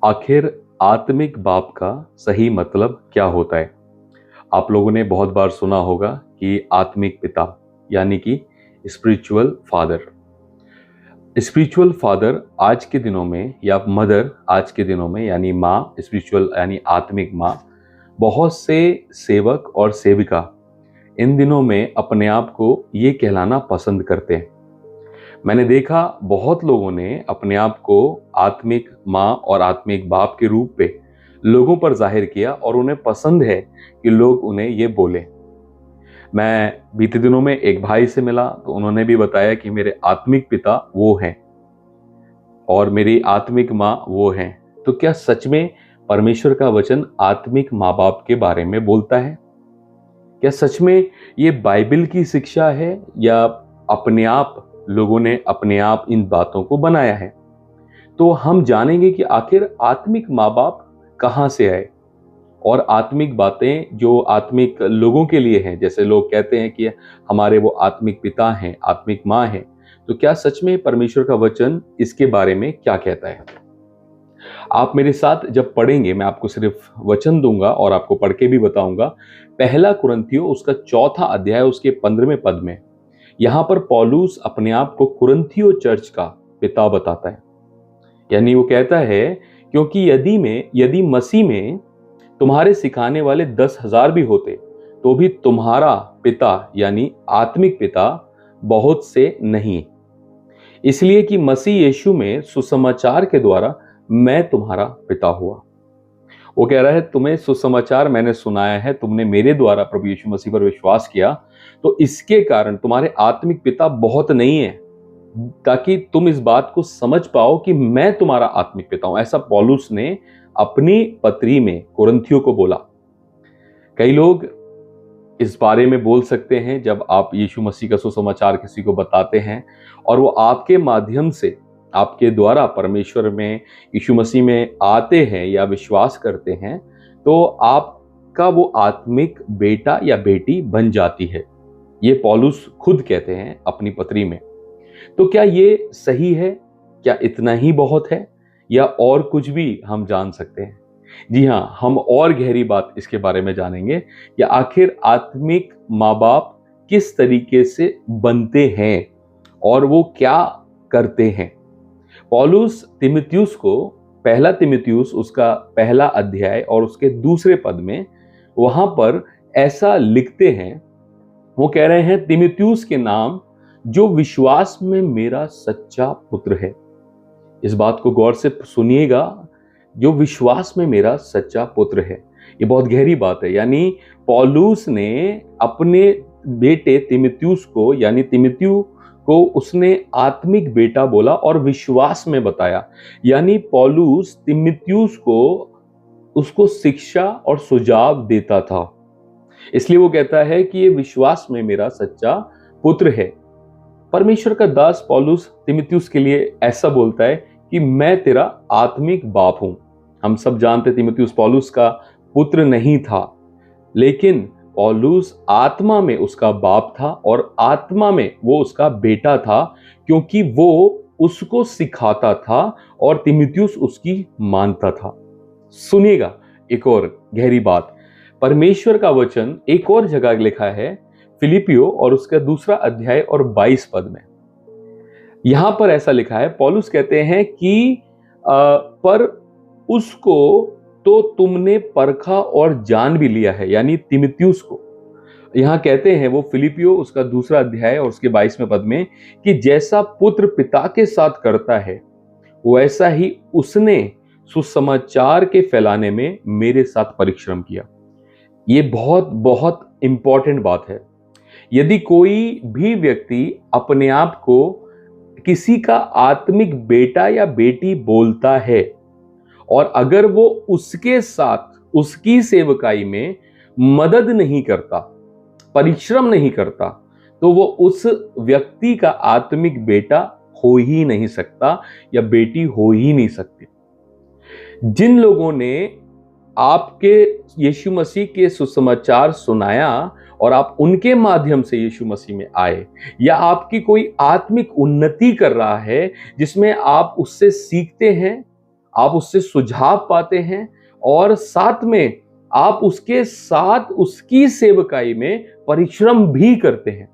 आखिर आत्मिक बाप का सही मतलब क्या होता है? आप लोगों ने बहुत बार सुना होगा कि आत्मिक पिता यानी कि स्पिरिचुअल फादर। स्पिरिचुअल फादर आज के दिनों में या मदर आज के दिनों में यानी माँ, स्पिरिचुअल यानी आत्मिक माँ, बहुत से सेवक और सेविका इन दिनों में अपने आप को ये कहलाना पसंद करते हैं। मैंने देखा बहुत लोगों ने अपने आप को आत्मिक माँ और आत्मिक बाप के रूप में लोगों पर जाहिर किया और उन्हें पसंद है कि लोग उन्हें ये बोले। मैं बीते दिनों में एक भाई से मिला तो उन्होंने भी बताया कि मेरे आत्मिक पिता वो हैं और मेरी आत्मिक माँ वो हैं। तो क्या सच में परमेश्वर का वचन आत्मिक माँ बाप के बारे में बोलता है? क्या सच में ये बाइबल की शिक्षा है या अपने आप लोगों ने अपने आप इन बातों को बनाया है? तो हम जानेंगे कि आखिर आत्मिक माँ बाप कहाँ से आए और आत्मिक बातें जो आत्मिक लोगों के लिए हैं, जैसे लोग कहते हैं कि हमारे वो आत्मिक पिता हैं, आत्मिक माँ हैं, तो क्या सच में परमेश्वर का वचन इसके बारे में क्या कहता है? आप मेरे साथ जब पढ़ेंगे, मैं आपको सिर्फ वचन दूंगा और आपको पढ़ के भी बताऊंगा। पहला कुरिन्थियों उसका 4था अध्याय उसके 15वें पद में यहां पर पौलुस अपने आप को कुरिन्थियों चर्च का पिता बताता है। यानी वो कहता है क्योंकि यदि मसीह में तुम्हारे सिखाने वाले 10,000 भी होते तो भी तुम्हारा पिता यानी आत्मिक पिता बहुत से नहीं, इसलिए कि मसीह यीशु में सुसमाचार के द्वारा मैं तुम्हारा पिता हुआ। वो कह रहा है तुम्हें सुसमाचार मैंने सुनाया है, तुमने मेरे द्वारा प्रभु यीशु मसीह पर विश्वास किया, तो इसके कारण तुम्हारे आत्मिक पिता बहुत नहीं है, ताकि तुम इस बात को समझ पाओ कि मैं तुम्हारा आत्मिक पिता हूं। ऐसा पौलुस ने अपनी पत्री में कुरिन्थियों को बोला। कई लोग इस बारे में बोल सकते हैं जब आप यीशु मसीह का सुसमाचार किसी को बताते हैं और वो आपके माध्यम से आपके द्वारा परमेश्वर में यीशु मसीह में आते हैं या विश्वास करते हैं, तो आपका वो आत्मिक बेटा या बेटी बन जाती है। ये पौलुस खुद कहते हैं अपनी पत्री में। तो क्या ये सही है? क्या इतना ही बहुत है या और कुछ भी हम जान सकते हैं? जी हाँ, हम और गहरी बात इसके बारे में जानेंगे कि आखिर आत्मिक माँ बाप किस तरीके से बनते हैं और वो क्या करते हैं। पौलुस तीमुथियुस को पहला तीमुथियुस उसका पहला अध्याय और उसके दूसरे पद में वहां पर ऐसा लिखते हैं। वो कह रहे हैं तीमुथियुस के नाम जो विश्वास में मेरा सच्चा पुत्र है। इस बात को गौर से सुनिएगा, जो विश्वास में मेरा सच्चा पुत्र है। ये बहुत गहरी बात है। यानी पौलुस ने अपने बेटे तीमुथियुस को यानी तीमुथियु को उसने आत्मिक बेटा बोला और विश्वास में बताया। यानी पौलुस तीमुथियुस को उसको शिक्षा और सुझाव देता था। इसलिए वो कहता है कि ये विश्वास में मेरा सच्चा पुत्र है। परमेश्वर का दास पौलुस तीमुथियुस के लिए ऐसा बोलता है कि मैं तेरा आत्मिक बाप हूं। हम सब जानते तीमुथियुस पौलुस का पुत्र नहीं था, लेकिन पौलुस आत्मा में उसका बाप था और आत्मा में वो उसका बेटा था, क्योंकि वो उसको सिखाता था और तीमुथियुस उसकी मानता था। सुनिएगा एक और गहरी बात। परमेश्वर का वचन एक और जगह लिखा है फिलिपियो और उसका दूसरा अध्याय और 22 पद में। यहां पर ऐसा लिखा है, पौलुस कहते हैं कि पर उसको तो तुमने परखा और जान भी लिया है, यानी तीमुथियुस को। यहां कहते हैं वो फिलिपियो उसका दूसरा अध्याय और उसके 22वें पद में कि जैसा पुत्र पिता के साथ करता है वैसा ही उसने सुसमाचार के फैलाने में मेरे साथ परिश्रम किया। ये बहुत बहुत इंपॉर्टेंट बात है। यदि कोई भी व्यक्ति अपने आप को किसी का आत्मिक बेटा या बेटी बोलता है और अगर वो उसके साथ उसकी सेवकाई में मदद नहीं करता, परिश्रम नहीं करता, तो वो उस व्यक्ति का आत्मिक बेटा हो ही नहीं सकता या बेटी हो ही नहीं सकती। जिन लोगों ने आपके यीशु मसीह के सुसमाचार सुनाया और आप उनके माध्यम से यीशु मसीह में आए, या आपकी कोई आत्मिक उन्नति कर रहा है जिसमें आप उससे सीखते हैं, आप उससे सुझाव पाते हैं और साथ में आप उसके साथ उसकी सेवकाई में परिश्रम भी करते हैं,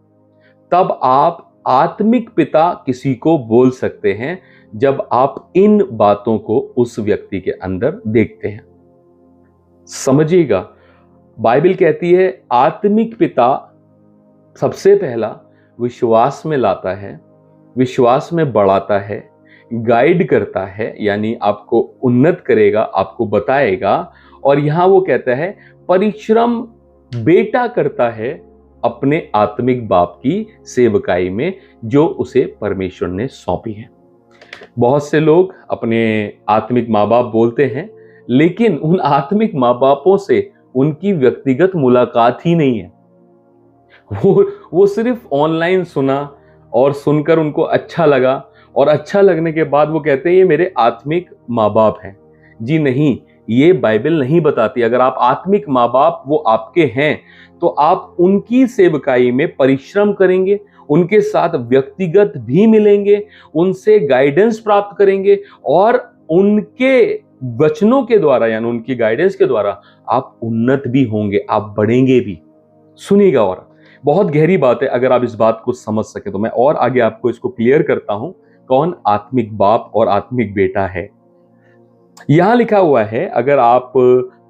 तब आप आत्मिक पिता किसी को बोल सकते हैं जब आप इन बातों को उस व्यक्ति के अंदर देखते हैं। समझिएगा, बाइबल कहती है आत्मिक पिता सबसे पहला विश्वास में लाता है, विश्वास में बढ़ाता है, गाइड करता है, यानी आपको उन्नत करेगा, आपको बताएगा। और यहां वो कहता है परिश्रम बेटा करता है अपने आत्मिक बाप की सेवकाई में जो उसे परमेश्वर ने सौंपी है। बहुत से लोग अपने आत्मिक माँ बाप बोलते हैं, लेकिन उन आत्मिक माँ बापों से उनकी व्यक्तिगत मुलाकात ही नहीं है। वो सिर्फ ऑनलाइन सुना और सुनकर उनको अच्छा लगा, और अच्छा लगने के बाद वो कहते हैं ये मेरे आत्मिक माँ बाप हैं। जी नहीं, ये बाइबल नहीं बताती। अगर आप आत्मिक माँ बाप वो आपके हैं तो आप उनकी सेवकाई में परिश्रम करेंगे, उनके साथ व्यक्तिगत भी मिलेंगे, उनसे गाइडेंस प्राप्त करेंगे, और उनके वचनों के द्वारा यानी उनकी गाइडेंस के द्वारा आप उन्नत भी होंगे, आप बढ़ेंगे भी। सुनिएगा, और बहुत गहरी बात है। अगर आप इस बात को समझ सके तो मैं और आगे आपको इसको क्लियर करता हूं, कौन आत्मिक बाप और आत्मिक बेटा है। यहां लिखा हुआ है, अगर आप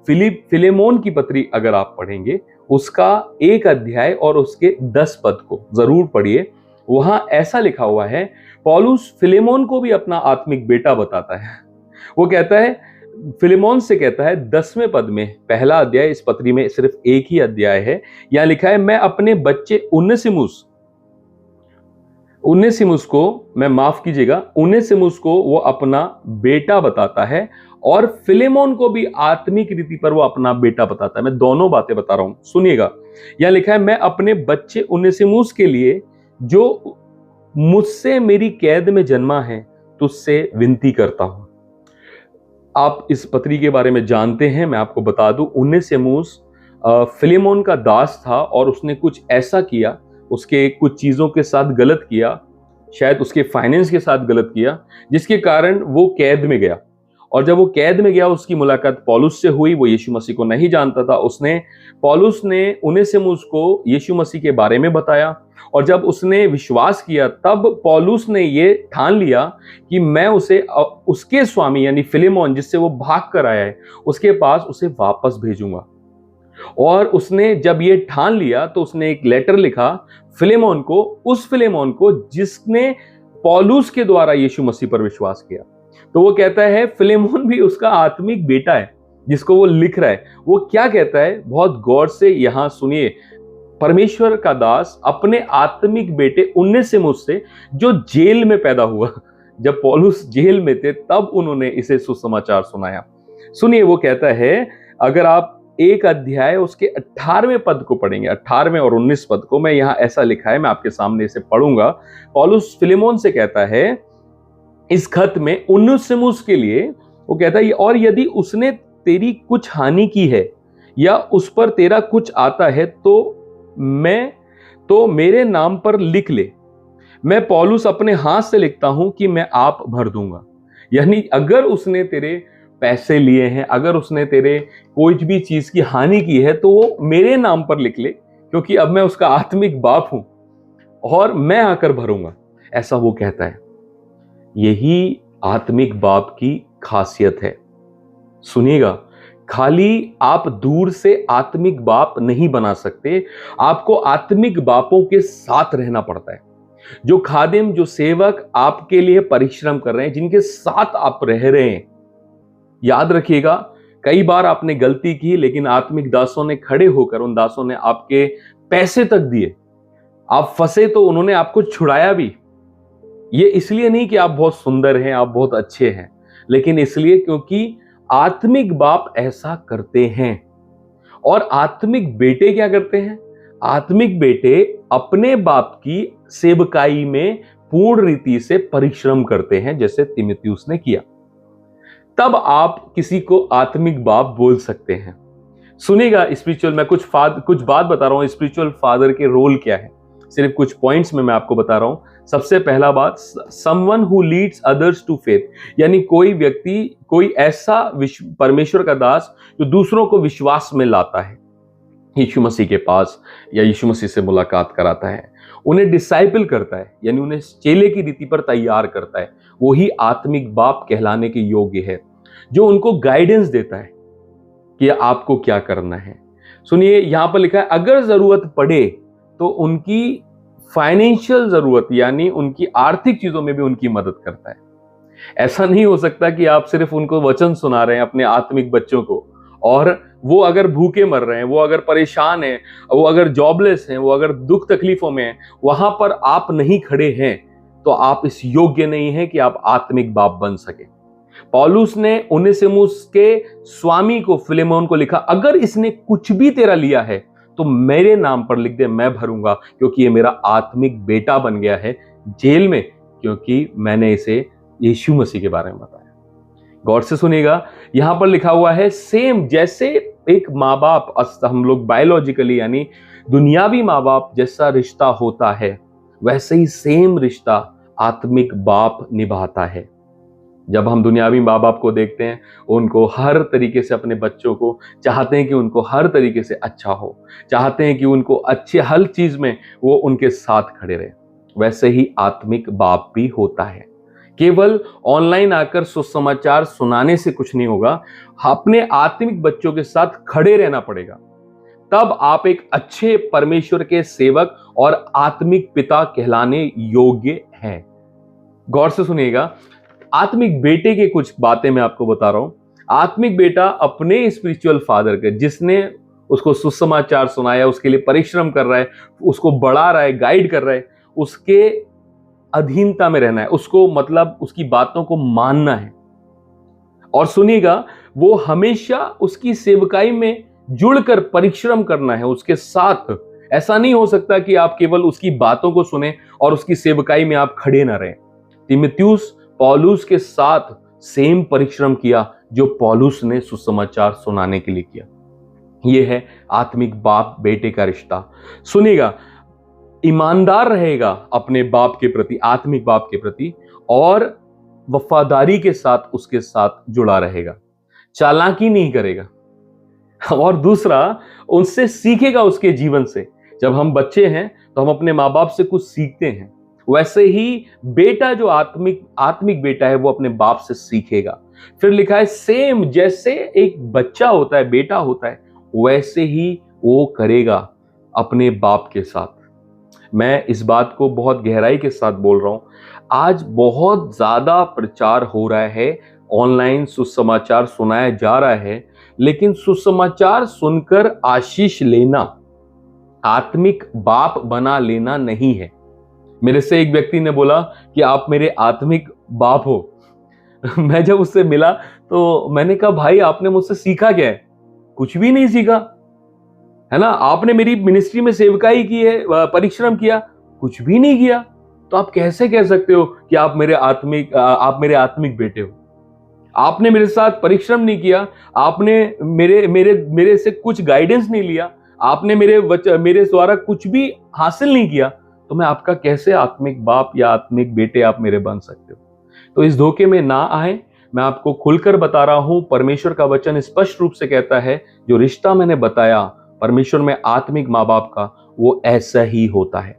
फिलेमोन की पत्री अगर आप पढ़ेंगे, उसका 1 अध्याय और उसके 10 पद को जरूर पढ़िए। वहां ऐसा लिखा हुआ है, पौलुस फिलेमोन को भी अपना आत्मिक बेटा बताता है। वो कहता है, फिलेमोन से कहता है 10वें पद में, पहला अध्याय इस पत्री में सिर्फ एक ही अध्याय है, यहां लिखा है मैं अपने बच्चे उनेसिमुस को, मैं माफ कीजिएगा, उनेसिमुस को वो अपना बेटा बताता है, और फिलेमोन को भी आत्मिक रीति पर वो अपना बेटा बताता है। मैं दोनों बातें बता रहा हूं, सुनिएगा। यहां लिखा है मैं अपने बच्चे उनेसिमुस के लिए जो मुझसे मेरी कैद में जन्मा है तुझसे विनती करता हूं। आप इस पत्री के बारे में जानते हैं, मैं आपको बता दूं, उनेसिमुस फिलेमोन का दास था और उसने कुछ ऐसा किया, उसके कुछ चीजों के साथ गलत किया, शायद उसके फाइनेंस के साथ गलत किया, जिसके कारण वो कैद में गया। और जब वो कैद में गया, उसकी मुलाकात पौलुस से हुई। वो यीशु मसीह को नहीं जानता था। पौलुस ने उनेसिमुस को यीशु मसीह के बारे में बताया, और जब उसने विश्वास किया तब पौलुस ने ये ठान लिया कि मैं उसे उसके स्वामी यानी फिलेमोन, जिससे वो भाग कर आया है, उसके पास उसे वापस भेजूंगा। और उसने जब ये ठान लिया तो उसने एक लेटर लिखा फिलेमोन को, उस फिलेमोन को जिसने पौलुस के द्वारा यीशु मसीह पर विश्वास किया। तो वो कहता है फिलेमोन भी उसका आत्मिक बेटा है जिसको वो लिख रहा है। वो क्या कहता है, बहुत गौर से यहां सुनिए। परमेश्वर का दास अपने आत्मिक बेटे उनेसिमुस से, जो जेल में पैदा हुआ, जब पौलुस जेल में थे तब उन्होंने इसे सुसमाचार सुनाया। सुनिए, वो कहता है, अगर आप 1 अध्याय उसके 18वें पद को पढ़ेंगे, 18वें और 19 पद को, मैं यहां ऐसा लिखा है, मैं आपके सामने इसे पढ़ूंगा। पौलुस फिलेमोन से कहता है इस खत में उनेसिमुस के लिए, वो कहता है, और यदि उसने तेरी कुछ हानि की है या उस पर तेरा कुछ आता है तो मेरे नाम पर लिख ले। मैं पौलुस अपने हाथ से लिखता हूं कि मैं आप भर दूंगा। यानी अगर उसने तेरे पैसे लिए हैं, अगर उसने तेरे कोई भी चीज की हानि की है, तो वो मेरे नाम पर लिख ले, क्योंकि अब मैं उसका आत्मिक बाप हूं और मैं आकर भरूंगा। ऐसा वो कहता है। यही आत्मिक बाप की खासियत है। सुनिएगा, खाली आप दूर से आत्मिक बाप नहीं बना सकते, आपको आत्मिक बापों के साथ रहना पड़ता है। जो खादिम, जो सेवक आपके लिए परिश्रम कर रहे हैं, जिनके साथ आप रह रहे हैं, याद रखिएगा, कई बार आपने गलती की, लेकिन आत्मिक दासों ने खड़े होकर, उन दासों ने आपके पैसे तक दिए। आप फंसे तो उन्होंने आपको छुड़ाया भी। ये इसलिए नहीं कि आप बहुत सुंदर हैं, आप बहुत अच्छे हैं, लेकिन इसलिए क्योंकि आत्मिक बाप ऐसा करते हैं। और आत्मिक बेटे क्या करते हैं? आत्मिक बेटे अपने बाप की सेवकाई में पूर्ण रीति से परिश्रम करते हैं, जैसे तीमुथियुस ने किया। तब आप किसी को आत्मिक बाप बोल सकते हैं। सुनिएगा, स्पिरिचुअल, मैं कुछ बात बता रहा हूं, स्पिरिचुअल फादर के रोल क्या है। सिर्फ कुछ पॉइंट्स में मैं आपको बता रहा हूं। सबसे पहला बात, someone who leads others to faith, यानी कोई व्यक्ति, कोई ऐसा परमेश्वर का दास जो दूसरों को विश्वास में लाता है, यीशु मसीह के पास या यीशु मसीह से मुलाकात कराता है, उन्हें डिसाइपल करता है, यानी उन्हें चेले की रीति पर तैयार करता है, वही आत्मिक बाप कहलाने के योग्य है, जो उनको गाइडेंस देता है कि आपको क्या करना है। सुनिए, यहां पर लिखा है अगर जरूरत पड़े तो उनकी फाइनेंशियल जरूरत यानी उनकी आर्थिक चीजों में भी उनकी मदद करता है। ऐसा नहीं हो सकता कि आप सिर्फ उनको वचन सुना रहे हैं अपने आत्मिक बच्चों को, और वो अगर भूखे मर रहे हैं, वो अगर परेशान हैं, वो अगर जॉबलेस हैं, वो अगर दुख तकलीफों में हैं, वहां पर आप नहीं खड़े हैं तो आप इस योग्य नहीं हैं कि आप आत्मिक बाप बन सके। पौलुस ने उनेसिमुस के स्वामी को, फिलेमोन को लिखा, अगर इसने कुछ भी तेरा लिया है तो मेरे नाम पर लिख दे, मैं भरूंगा, क्योंकि ये मेरा आत्मिक बेटा बन गया है जेल में, क्योंकि मैंने इसे यीशु मसीह के बारे में बताया। गौर से सुनिएगा, यहां पर लिखा हुआ है सेम, जैसे एक माँ बाप, हम लोग बायोलॉजिकली यानी दुनियावी माँ बाप जैसा रिश्ता होता है, वैसे ही सेम रिश्ता आत्मिक बाप निभाता है। जब हम दुनियावी माँ बाप को देखते हैं, उनको हर तरीके से, अपने बच्चों को चाहते हैं कि उनको हर तरीके से अच्छा हो, चाहते हैं कि उनको अच्छे हर चीज में वो उनके साथ खड़े रहे, वैसे ही आत्मिक बाप भी होता है। केवल ऑनलाइन आकर सुसमाचार सुनाने से कुछ नहीं होगा, अपने आत्मिक बच्चों के साथ खड़े रहना पड़ेगा, तब आप एक अच्छे परमेश्वर के सेवक और आत्मिक पिता कहलाने योग्य हैं। गौर से सुनिएगा, आत्मिक बेटे की कुछ बातें मैं आपको बता रहा हूं। आत्मिक बेटा अपने स्पिरिचुअल फादर के, जिसने उसको सुसमाचार सुनाया, उसके लिए परिश्रम कर रहा है, उसको बढ़ा रहा है, गाइड कर रहा है, उसके अधीनता में रहना है, उसको मतलब उसकी बातों को मानना है। और सुनिएगा, वो हमेशा उसकी सेवकाई में जुड़कर परिश्रम करना है उसके साथ। ऐसा नहीं हो सकता कि आप केवल उसकी बातों को सुने और उसकी सेवकाई में आप खड़े ना रहें। तीमुथियुस पौलुस के साथ सेम परिश्रम किया जो पौलुस ने सुसमाचार सुनाने के लिए किया। यह है आत्मिक बाप बेटे का रिश्ता। सुनिएगा, ईमानदार रहेगा अपने बाप के प्रति, आत्मिक बाप के प्रति, और वफादारी के साथ उसके साथ जुड़ा रहेगा, चालाकी नहीं करेगा। और दूसरा, उनसे सीखेगा, उसके जीवन से। जब हम बच्चे हैं तो हम अपने माँ बाप से कुछ सीखते हैं, वैसे ही बेटा जो आत्मिक बेटा है वो अपने बाप से सीखेगा। फिर लिखा है सेम, जैसे एक बच्चा होता है, बेटा होता है, वैसे ही वो करेगा अपने बाप के साथ। मैं इस बात को बहुत गहराई के साथ बोल रहा हूं। आज बहुत ज्यादा प्रचार हो रहा है, ऑनलाइन सुसमाचार सुनाया जा रहा है, लेकिन सुसमाचार सुनकर आशीष लेना आत्मिक बाप बना लेना नहीं है। मेरे से एक व्यक्ति ने बोला कि आप मेरे आत्मिक बाप हो। मैं जब उससे मिला तो मैंने कहा, भाई आपने मुझसे सीखा क्या है? कुछ भी नहीं सीखा, है ना। आपने मेरी मिनिस्ट्री में सेवकाई की है, परिश्रम किया, कुछ भी नहीं किया, तो आप कैसे कह सकते हो कि आप मेरे आत्मिक बेटे हो? आपने मेरे साथ परिश्रम नहीं किया, आपने मेरे से कुछ गाइडेंस नहीं लिया, आपने मेरे द्वारा कुछ भी हासिल नहीं किया, तो मैं आपका कैसे आत्मिक बाप या आत्मिक बेटे आप मेरे बन सकते हो? तो इस धोखे में ना आए। मैं आपको खुलकर बता रहा हूं, परमेश्वर का वचन स्पष्ट रूप से कहता है, जो रिश्ता मैंने बताया परमेश्वर में आत्मिक माँ बाप का, वो ऐसा ही होता है।